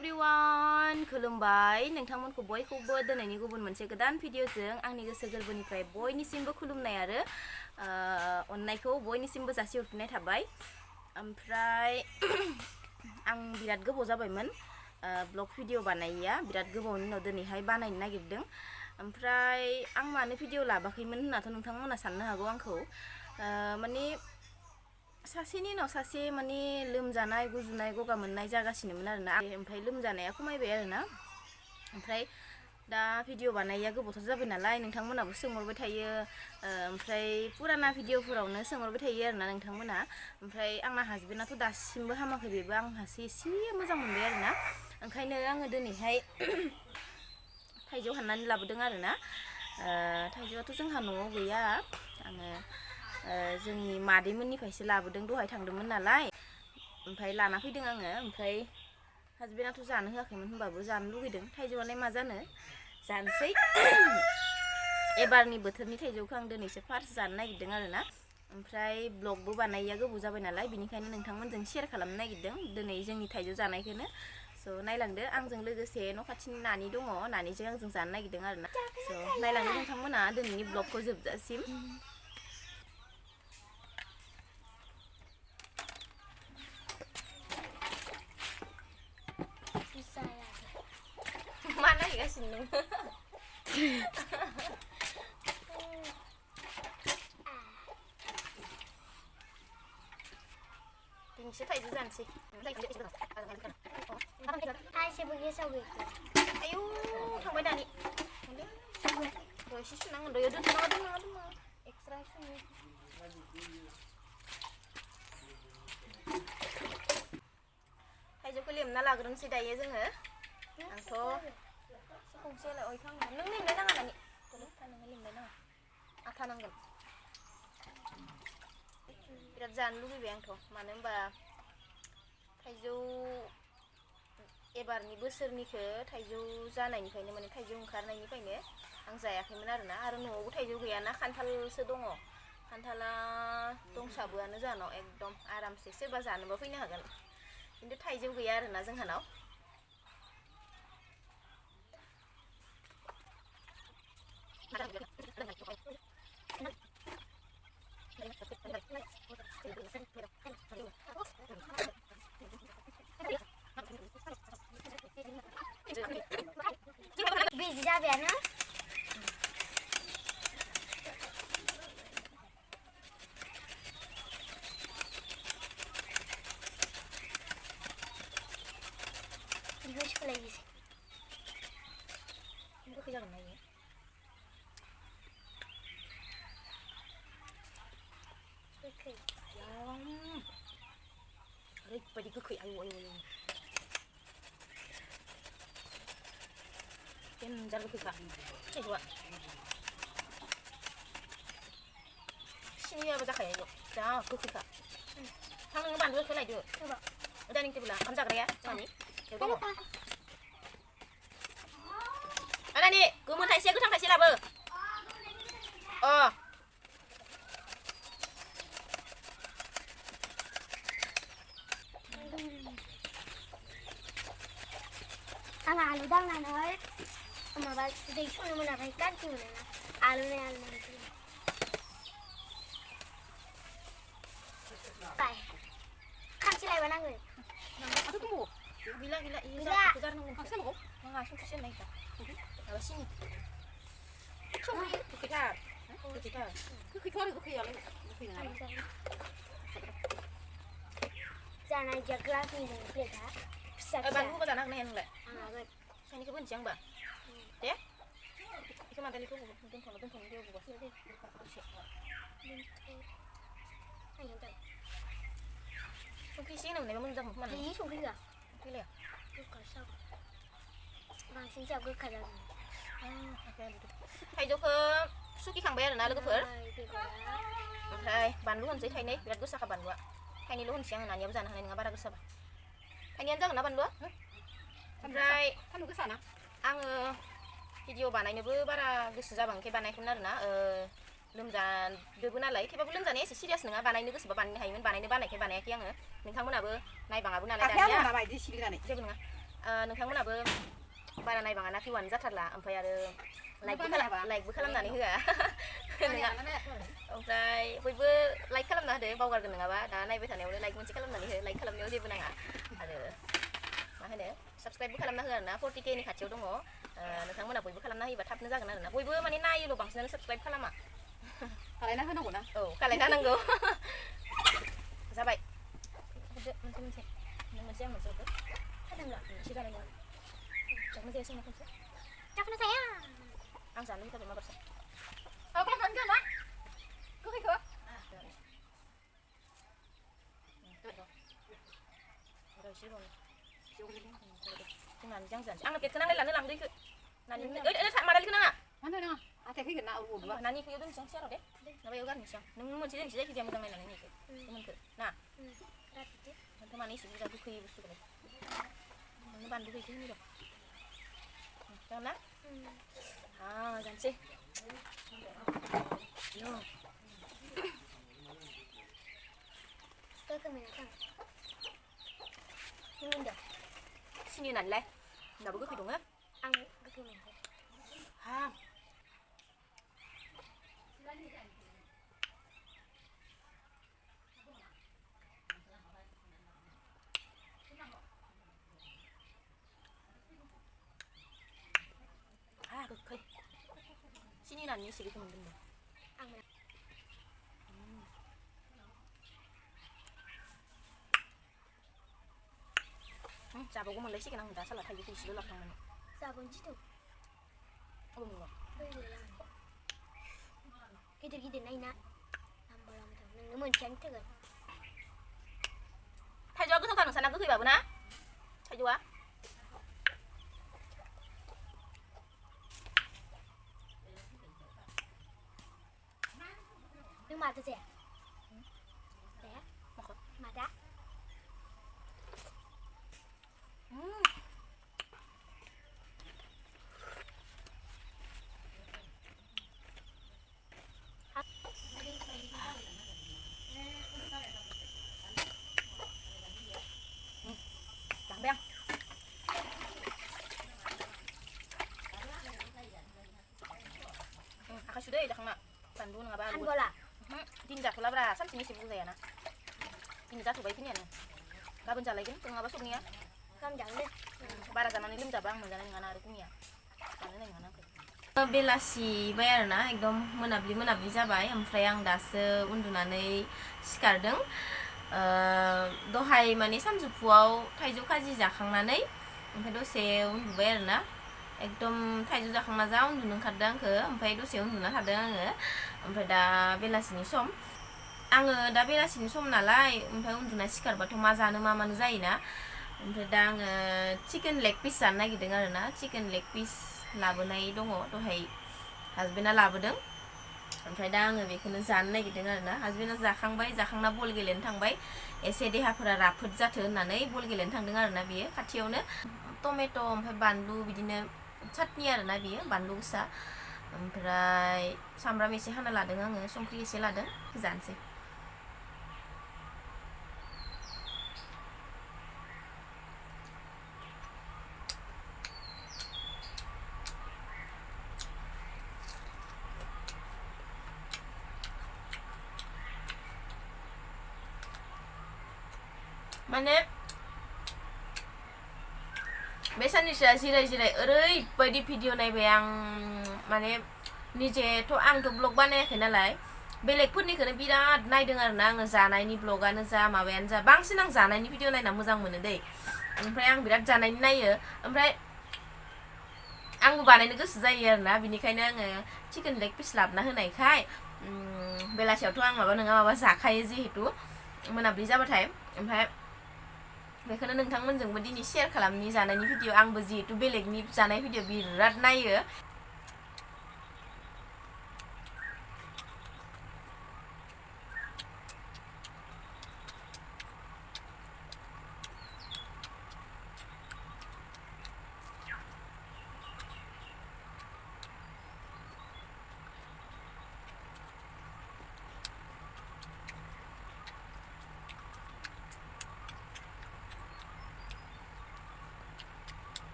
Everyone खुलुमबाय नोंथांमोनखौ बयखौबो दिनैनि गुबुन मोनसे गोदान भिडिअजों आंनि गोसो गोरबोनिफ्राय बयनिसिमबो खुलुमनाय आरो अननायखौ बयनिसिमबो जासिहरफिननाय थाबाय। ओमफ्राय आं बिराद गोबाव जाबायमोन ब्लग भिडिअ बानायैया बिराद गोबावनि उनाव दिनैहाय बानायनो नागिरदों। ओमफ्राय आं मानो भिडिअ लाबाखैमोन होननाथ' नोंथांमोना साननो हागौ आंखौ माने सासेनि उनाव सासे माने लोमजानाय गुजुनाय गगा मोननाय जागासिनोमोन आरोना। ओमफ्राय लोमजानाया खमायबाय आरोना। ओमफ्राय दा भिडिअ बानायैया गोबावथार जाबाय नालाय नोंथांमोनाबो सोंहरबाय थायो ओमफ्राय पुराना भिडिअफोरावनो सोंहरबाय थायो आरोना नोंथांमोना। ओमफ्राय आंना हासबेन्डआथ' दासिमबो हामाखै, बेबो आंहासो एसे मोजां मोनबाय आरोना। ओंखायनो आङो दिनैहाय थाइजौ हाननानै लाबोदों आरोना। थाइजौआथ' जोंहा न'आव गैया, आङो जोंनि मादैमोननिफ्रायसो लाबोदों, दहाय थांदोंमोन नालाय ओमफ्राय लाना फैदों आङो। ओमफ्राय हासबेन्डआथ' जानो होआखैमोन, होनबाबो जानो लुगैदों। थाइजौआलाय मा जानो, जानोसै। एबारनि बोथोरनि थाइजौखौ आं दिनैसो फार्स्ट जानो नागिरदों आरोना। ओमफ्राय ब्लगबो बानायैया गोबाव जाबाय नालाय बेनिखायनो नोंथांमोनजों शेयार खालामनो नागिरदों दिनै जोंनि थाइजौ जानायखौनो। स' नायलांदो, आंजों लोगोसे न' खाथिनि नानि दङ, नानिजों आंजों जानो नागिरदों आरोना। स' नायलांदो नोंथांमोना दिनैनि ब्लगखौ जोबजासिम। मा नायगासिनो नों? दिनैसो थाइजौ जानोसै। आयौ थांबाय दानि। एसे सुनांगोन र', दोननाङा एक्सट्रा सुनि। थाइजौखौ लेमना लाग्रोनोसै दायो जोङो। आंथ' गंसेयालाय अयथां नों लेमलाय नाङा दानि, नोङो लेमलाय नाङा, आथा नांगोन। बिराद जानो लुबैबाय आंथ', मानो होनबा थाइजौ एबारनि बोसोरनिखौ थाइजौ जानायनिफ्रायनो माने थाइजौ ओंखारनायनिफ्रायनो आं जायाखैमोन आरोना। आरो न'आवबो थाइजौ गैयाना, खान्थालसो दङ। खान्थाला दंसाबोआनो जोंहानाव, एकदम आरामसे सोरबा जानोबा फैनो हागोन। खिन्थु थाइजौ गैया आरोना जोंहानाव। बिजि जाबायानो। गोखै जागोन ना इयो? गोखै। ओरैबायदि गोखै, आयौ आयौ आयौ। देनजार गोखैखा थाइजौआ। सिनि होआबा जाखाया इयाव, जा गोखैखा। थां नोङो बानलुखौ लायदो। डाइनिं टेबोला ओंखाम जाग्राया मानि बेयाव दङ। नानि गोमोन थाइसे गोथां थाइसे लाबो। आं आलु दांनानै माबा दै संनो मोनाखै, गाज्रि मोनोना आलु बाय खानसे लायबा नांगोन। गैला गैला इयो जारनांगौ। खांसे नांगौ नाङा, संख्रिसो होनाय दा माबा सिनि संख्रि गोखैथार गोखैथ' आरो गोखैयालाय गोखै नङा जानाय जा ग्लासनि प्लेटआ फिसा बानलु होबा जानो हागोन ना हाया नोंलाय? आं हागोन। साइनिखौबो होनोसै आं होमबा दे। बेखौ मादालिखौ दोनथ'नो बेयाव बगासो दे एसे संख्रि एसे होनो मोननायबा मोजां जागौमोन खोमा। बे संख्रि होआ, गैलाया गोखासो बांसिन जा गोखा जागोन। थाइजौखौ सुखिखांबाय आरोना लोगोफोर। ओमफ्राय बानलु होनोसै थाइनै, बिराद गोसाखा बानलुआ। थाइनैल' होनोसै आङो, नानियाबो जानो हानाय नङा बारा गोसाबा। थाइनैयानो जागोन ना बानलुआ? ओमफ्राय सान्दुं गोसाना आङो भिडिअ बानायनोबो बारा गोसो जाबांखाय बानायाखैमोन आरोना। लोमजादोबो नालाय, थेवबाबो लोमजानाया एसे सिरियास नङा, बानायनो गोसोबा बानायनो हायोमोन। बानायनो बानायखाय बानायाखै आङो। नोंथांमोनाबो नायबाङाबो नालाय दानिया। जेबो नङा नोंथांमोनाबो बारा नायबाङा ना भिवानो जाथारला ओमफ्राय आरो लाइकबो खालामनानै होआ नोंहा ओमफ्राय बयबो लाइक खालामना होदो बावगारगोन नङाबा दा नायबाय थानायावनो लाइक मोनसे खालामनानै हो लाइक खालामनायाव जेबो नाङा आरो मा होनो साबस्क्राइबबो खालामना हो आरोना 40K नि खाथियाव दङ नोंथांमोना बयबो खालामना होयोबा थाबनो जागोन आरोना बयबो माने नायोल' बांसिनानो साबस्क्राइब खालामा खालायना होनांगौ ना औ खालायना होनांगौ जाबाय मोनसे मोनसे नों मोनसे आं मोनसे हरदो खादोंल' एसे जानाय जागोन जायासै ना खनसे जाखोना जाया आं जानो लुगैथारबाय माबारसो खालामनानै जाना गोखैखौ जोंनानै जां जानोसै आंनो पेटखौ नांलाय लानो लांदैखो नानि मादालिखौ नाङा मानो नाङा आथाय फैगोन ना अबेबा नानि इखौ दोनसै सेराव दे माबायाव गारनोसै आं नों मोनसे दोनसै जायखिजाया मोजां नायनानै नैखो गोमोनखो ना ओमफ्राय माने एसे बुरजा गोखै बुस्थुखौलाय नोंनो बानलु गैखो होनो र' जागोन ना जानोसै सिनि होनानैलाय दाबो गोखै दङ आं गोखै मोनाखै गोखै सिनि होनानै एसे गोखै मोनदों दे आं जाबावगौ मोनलायसिगोन आं दा साला थाइजौखौ इसेल' लाबोखांनानै जाबोनोसै थ' अबे मोनगोन गिदिर गिदिर नायना नोंनो मोनसेयानो थोगोन थाइजौआ गोथावथार नोंसाना गोखैबाबो ना थाइजौआ नों मादो जाया जाया मादा जाबाय आं आखाइ सुदै जाखांना बानलु नङाबा आनबला दिन जाथ'लाब्रा सानसेनि एसे बुजायाना दिन जाथ'बाय खिनियानो गाबोन जालायगोन नङाबा सबनिया गाहाम जागोन दे बारा जानानै लोमजाबा आं मोनजानाय नङाना आरो जोंनिया जानो होनाय नङाना आंखौ बेलासिबाय आरोना एकदम मोनाब्लि जाबाय ओमफ्राय आं दासो उन्दुनानै सिखारदों दहाय माने सानजौफुआव थाइजौ खाजि जाखांनानै ओमफ्राय दसे उन्दुबाय आरोना एकदम थाइजौ जाखांना जा उन्दुनो ओंखारदों आंखो ओमफ्राय दसे उन्दुना थादों आङो ओमफ्राय दा बेलासिनि सम आङो दा बेलासिनि सम नालाय ओमफ्राय उन्दुना सिखारबाथ' मा जानो मा मानो जायोना ओमफ्राय दा आङो चिकेन लेग पिस जानो नागिरदों आरोना चिकेन लेग पिस लाबोनाय दङ दहाय हासबेन्डआ लाबोदों ओमफ्राय दा आङो बेखौनो जानो नागिरदों आरोना हासबेन्डआ जाखांना बल गेलेनो थांबाय एसे देहाफोरा राफोद जाथो होननानै बल गेलेनो थांदों आरोना बियो खाथियावनो टमेट' ओमफ्राय बानलु बिदिनो चाटनि आरोना बियो बानलु गोसा ओमफ्राय सामब्राम एसे हाना लादों आङो संख्रि एसे लादों जानोसै माने बे साननैसोआ जिराय ओरैबायदि भिडिअ नायबाय आं माने निजेथ' आंथ' ब्लग बानायाखै नालाय बेलेगफोरनिखौनो बिराद नायदों आरोना आङो जानायनि ब्लगानो जा माबायानो जा बांसिन आं जानायनि भिडिअ नायना मोजां मोनो दै ओमफ्राय आं बिराद जानायनि नायो ओमफ्राय आंबो बानायनो गोसो जायो आरोना बिनिखायनो आङो चिकेन लेग पिस लाबोना होनायखाय बेलासियावथ' आं माबा नङा माबा जाखायो जिहेतु मोनाब्लि जाबाथाय ओमफ्राय बेखौनो नोंथांमोनजोंबो दिनै शेयार खालामनि जानायनि भिडिअ आंबो जिहेतु बेलेगनि जानाय भिडिअ बिराद नायो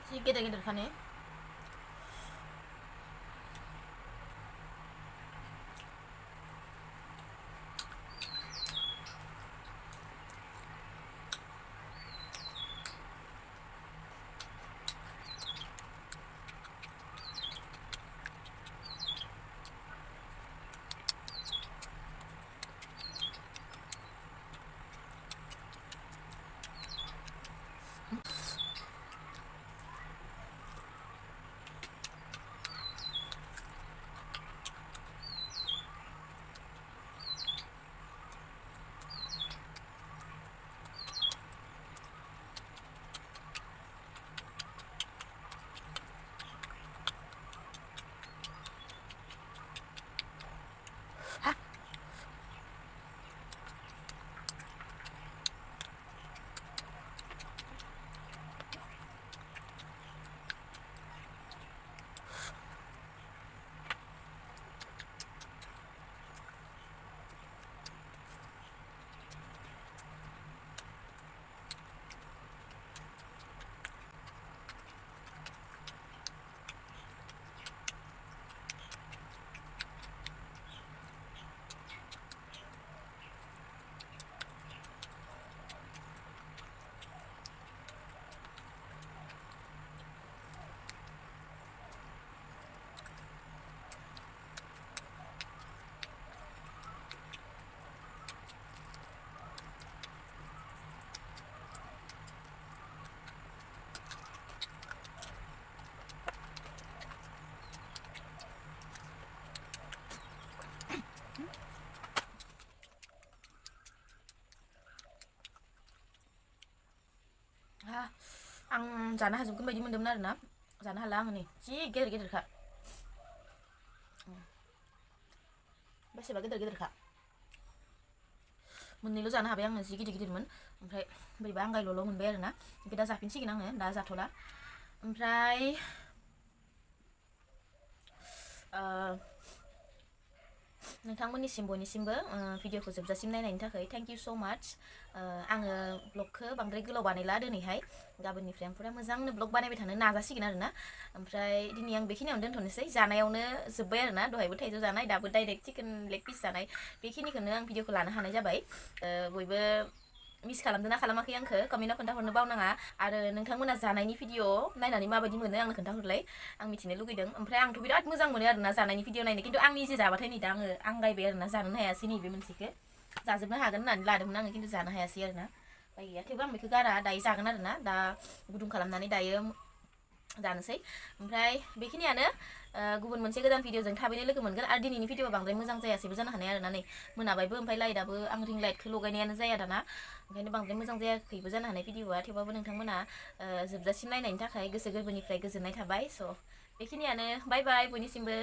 जि गेदेर गेदेरखाने आं जानो हाजोबगोन बायदि मोन्दोंमोन आरोना जानो हाला आङो नै जि गेदेर गेदेरखा बेसेबा गेदेर गेदेरखा मोननैल' जानो हाबाय आङो जि गिदिर गिदिरमोन ओमफ्राय बोरैबा आंगायल'ल' मोनबाय आरोना ओमफ्राय दा जाफिनसिगोन आङो दा जाथ'ला ओमफ्राय नोंथांमोननिसिम बयनिसिमबो भिडिअखौ जोबजासिम नायनायनि थाखाय थेंक इउ स' माच आङो ब्लगखौ बांद्राय गोलाव बानायला दिनैहाय गाबोननिफ्राय आं पुरा मोजांनो ब्लग बानायबाय थानो नाजासिगोन आरोना ओमफ्राय दिनै आं बेखिनियावनो दोनथ'नोसै जानायावनो जोब्बाय आरोना दहायबो थाइजौ जानाय दाबो डाइरेक्ट चिकेन लेग पिस जानाय बेखिनिखौनो आं भिडिअखौ लानो हानाय जाबाय बयबो मिस खालामदोंना खालामाखै आंखौ कमेन्टआव खोन्थाहरनो बावनाङा आरो नोंथांमोना जानायनि भिडिअ नायनानै माबायदि मोनो आंनो खोन्थाहरलाय आं मिथिनो लुगैदों ओमफ्राय आंथ' बिराद मोजां मोनो आरोना जानायनि भिडिअ नायनो खिन्थु आं निजे जाबाथाय नै दा आङो आंगायबाय आरोना जानोनो हायासै नैबे मोनसेखौ जाजोबनो हागोन होननानै लादोंमोन आङो खिन्थु जानो हायासै आरोना बाय गैया थेवबो आं बेखौ गारा दायो जागोन आरोना दा गुदुं खालामनानै दायो जानोसै ओमफ्राय बेखिनियानो गुबुन मोनसे गोदान भिडिअजों थाबैनो लोगो मोनगोन आरो दिनैनि भिडिअआ बांद्राय मोजां जायासैबो जानो हानाय आरोना नै मोनाबायबो ओमफ्राय लाइटआबो आं रिं लाइटखौ लगायनायानो जाया दाना ओंखायनो बांद्राय मोजां जायाखैबो जानो हानाय भिडिअआ थेवबाबो नोंथांमोना जोबजासिम नायनायनि थाखाय गोसो गोरबोनिफ्राय गोजोननाय थाबाय स' बेखिनियानो बाय बाय बयनिसिमबो